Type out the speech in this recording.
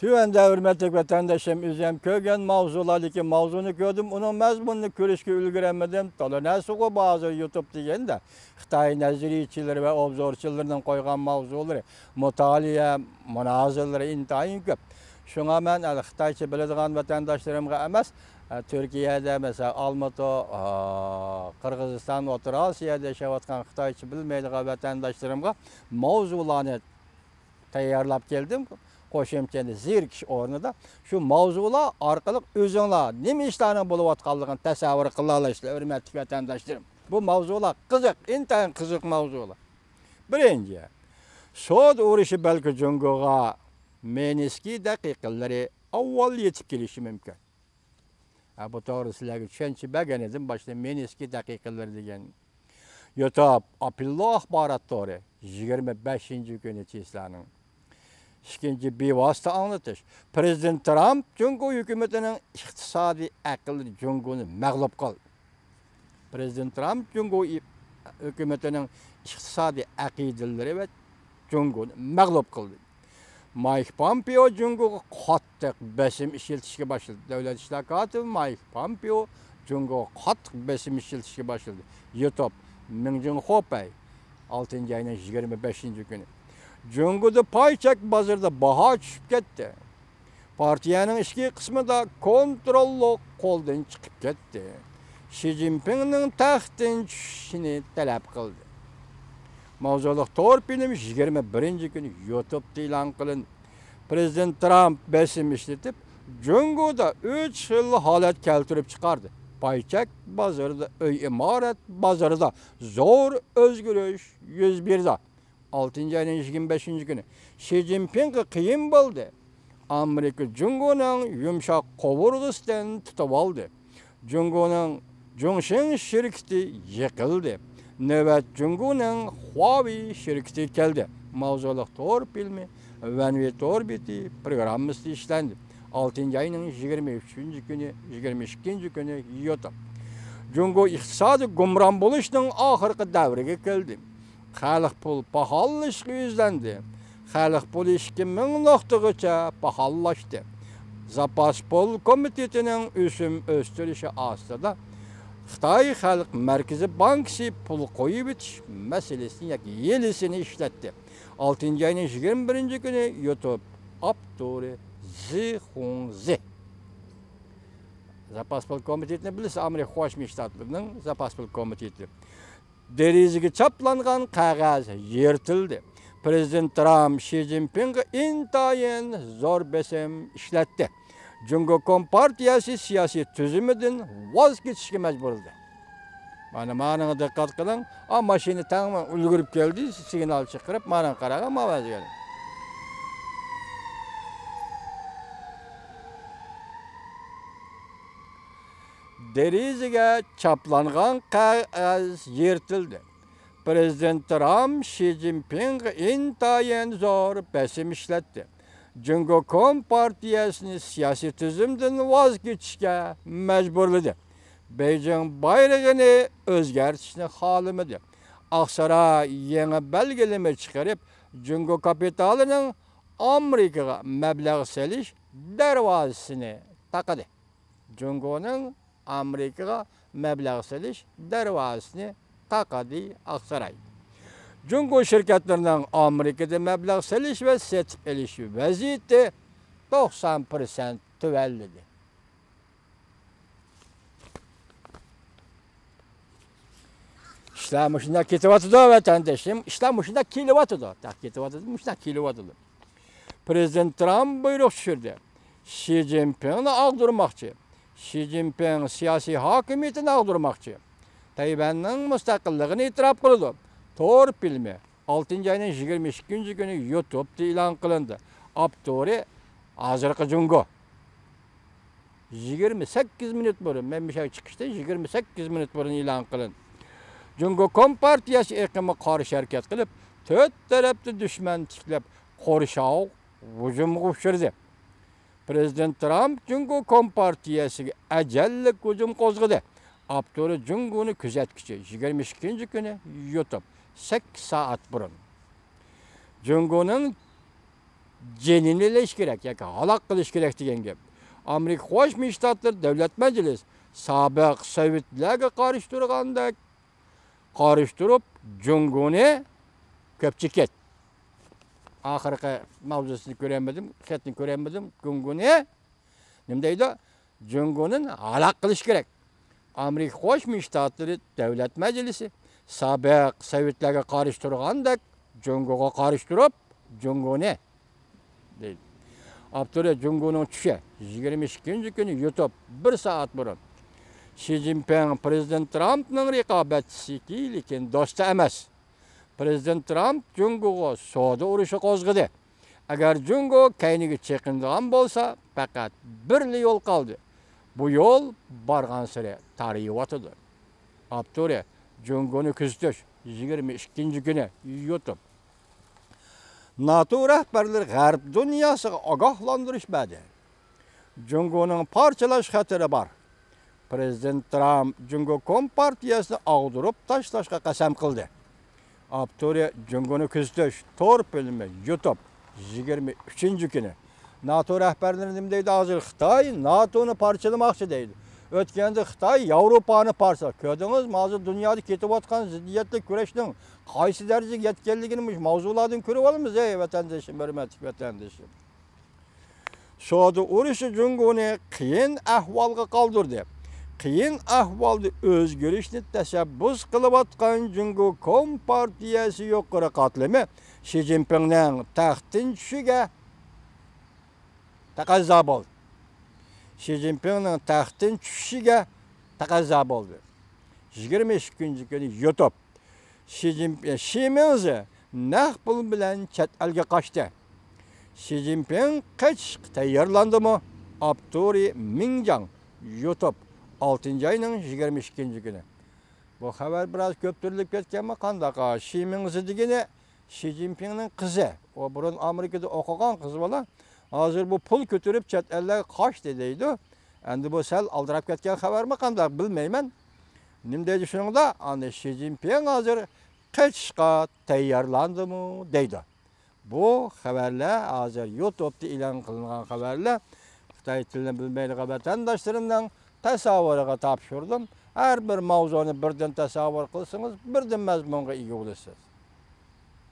Tüvende hürmetlik vatandaşım üzem kögen mavzulardaki mavzunu gördüm. Onun mezmununu körüşke ülgiremedim. Tolonası o bazı YouTube degende Xitay naziriyçileri ve obzorçularının koygan mavzuları, mutaliye, münazırları intayin köp. Şuna ben Xitayçı biladigan vatandaşlarımga emas, Türkiye'de mesela Almatı, Kırgızistan, Orta Asya'da yaşayotgan Xitayçı bilmeydigan vatandaşlarımga mavzularını tayyorlab keldim. Qo'shimchani zerkish o'rnida shu mavzular orqali o'zinglar nima ishlarning bo'lib atganligini tasavvur qila olasizlar, hurmatli vatandoshlarım. Bu mavzular qiziq, intayin qiziq mavzular. Birinchi, So'd urushi balki Jungoga meniski daqiqalari avval yetib kelishi mumkin. Bu to'g'ri sizlarga tushuncha bergan edim, boshida meniski daqiqalari degan. YouTube Apillo axborot-tori 25-kuni sizlarning İkinci bevosita anlatış. Prezident Trump Jungo hükümetinin iqtisadi aqli Jungo'nu mag'lub qildi. Prezident Trump Jungo hükümetinin iqtisadi aqidalari ve Jungo'nu mag'lub qildi. Mike Pompeo Jungo'ga qattiq besim ishlatishga boshladi. Davlat ishlar kotibi Mike Pompeo Jungo'ga qattiq besim ishlatishga boshladi. YouTube Ming Junho-pay 6-ayning 25-kuni. Jungo'da payçak bazarda baha tushib ketdi. Partiyaning ichki qismida kontrolli qo'ldan chiqib ketdi. Xi Jinpingning taxtdan tushishini talab qildi. Mavzuliq to'g'ri film 21-kuni YouTube'da e'lon qilindi. Prezident Trump besim ishlatib, Jungo'da 3 xil holat keltirib chiqardi. Payçak bazarida, uy imorat bazarida zo'r o'zgarish yuz berdi. 6-ayning 25-kuni Xi Jinping qiyin bo'ldi. Amerika Jungo'ning yumshoq qovurg'isidan tutib oldi. Jungo'ning Zhongxin shirkati yiqildi. Navbat Jungo'ning Huawei shirkati keldi. Mavzuliq to'g'ri filmi Vanve Torbiti programmasi ishlandi. 6-ayning 23-kuni, 22-kuni YouTube. Jungo iqtisodiy gumron bo'lishning oxirgi davriga keldi. Xalq pul pahallaşıqı yüzlendi. Xalq pul 2000 noktagacha pahallaşdı. Zapas pul komitetinin üsüm östürüşü astida Xitay Xalq Merkezi Bankası pul qo'yib bitish meselesini yoki yelisini işletti. 6-ayning 21-kuni YouTube Aptori Zhongzi. Zapas pul komitetini bilasiz, Amerika Qo'shma Shtatlarning Zapas pul komiteti. Deriziga chaplangan qog'oz yirtildi. Prezident Trump Xi Jinping intayin zo'r besim ishlatdi. Jungo Kompartiyasi siyosiy tuzumidan voz kechishga majbur bo'ldi. Mana diqqat qiling. Mashina tamamen ulgurib keldi, signal chiqarib, mana qaragan mavzuga. Deriziga chaplangan qog'oz yirtildi. Prezident Trump Xi Jinping intayin zo'r besim ishlatdi. Jungo Kompartiyasini siyosiy tuzumdan voz kechishga majburladi. Beijing bayrog'ini o'zgartirishni xohlamadi. Aqsaray yangi belgilama chiqarib, Jungo kapitalining Amerikaga mablag' solish darvozasini taqadi. Jungoning Amerikaga mablag' solish darvozasini taqadi Aqsaray. Jungo şirketlerining Amerikada mablag' solish va setib olish vaziyati 90% tuvalladi. İşler şunday ketyapti vatandoshim, ishlar shunday kelyapti. Ketyapti, kelyapti. Prezident Trump buyruq tushirdi. Xi Jinpingni ag'dirmoqchi. Xi Jinping siyosiy hokimiyatini ag'dirmoqchi. Tayvanning mustaqilligini e'tirof qildi. To'g'ri filmi 6-ayning 22-kuni YouTube'da e'lon qilindi. Aptori hozirgi Jungo 28 minut burun, men bir chiqishda 28 minut burun e'lon qilindi. Jungo Kompartiyasi iqimi qarshi harakat qilib, 4 tarafda dushman tiklab, qo'rshov hujumga uchirdi. Prezident Trump Jungo Kompartiyasiga ajallik hujum qo'zg'adi. Aptori Jungo'ni kuzatuvchi 22-kuni YouTube 8 soat burun. Jungo'ning jeninileş gerek, yoki halak qilish kerak degan gap. Amerika Qo'shma Shtatlar Davlat Majlisi sobiq Sovetlarga qarshi turgandek qarshi turib, Jungoni ko'pchilik oxirgi mavzusini ko'rmadim, xatni ko'rmadim. Jungoni nima deydi? Jungoni halak qilish kerak. Amerika Qo'shma Shtatlari Davlat Majlisi sobiq Sovetlarga qarshi turgandek Jungoga qarshi turib, Jungoni deydi. Abdurrahman Jungoning tushi 22-kuni YouTube 1 soat burun Xi Jinping Prezident Trumpning raqobatchisi, lekin do'sti emas. Prezident Trump Jungoga savdo urushi qo'zg'adi. Agar Jungo kayniga chekinadigan bo'lsa, faqat bir yo'l qoldi. Bu yo'l borgan sari tariyotidi. Abdurrahman Jungoni kuzatish 22-kuni YouTube. NATO rahbarlari G'arb dunyosiga ogohlantirishmadi. Jungoning parchalash xatiri bor. Prezident Trump Jungo Kompartiyasini ag'dirib tashlashga qasam qildi. Abdurrahman Jungoni kuzatish to'r filmi YouTube 23-kuni. NATO rahbarlari nima deydi? Hozir Xitoy NATOni parchalamoqchi deydi. O'tganda Xitoy Yevropani parchaladi. Ko'rdingizmi, hozir dunyoda ketayotgan ziddiyatli kurashning qaysi darajaga yetganligini mavzulardan ko'rib olamiz, ey vatandoshim, hurmatli vatandoshim. Savdo urushi Jungoni qiyin ahvolga qoldirdi. Qiyin ahvolda o'zgarishni tashabbus qilayotgan Jungo Kompartiyasi yuqori qatlami Xi Jinpingning taxtdan tushishiga taqozo bo'ldi. Xi Jinpingning taxtdan tushishiga taqozo bo'ldi. 22-kuni YouTube Xi Jinping naq pul bilan chet elga qochdi. Xi Jinping qochishga tayyorlandimi? Abdurrahman Mingjang YouTube 6-oyning 22-kuni. Bu xabar biroz ko'ptirilib ketganmi? Qandaqa? Xi Jinping degani Xi Jinpingning qizi. O burun Amerikada o'qigan qiz bola. Hozir bu pul ko'tarib chet ellarga qochdi deydi. Endi bu sal aldirab ketgan xabarmi qanday bilmayman. Nima deydi shuningda? Ana Xi Jinping hozir qochishga tayyorlandimi deydi. Bu xabarlar hozir YouTube'da e'lon qilingan xabarlar. Xitoy tilini bilmaydigan vatandoshlarimdan tasavvuriga topshirdim. Har bir mavzuni birdan tasavvur qilsangiz, birdan mazmunga ega bo'lasiz.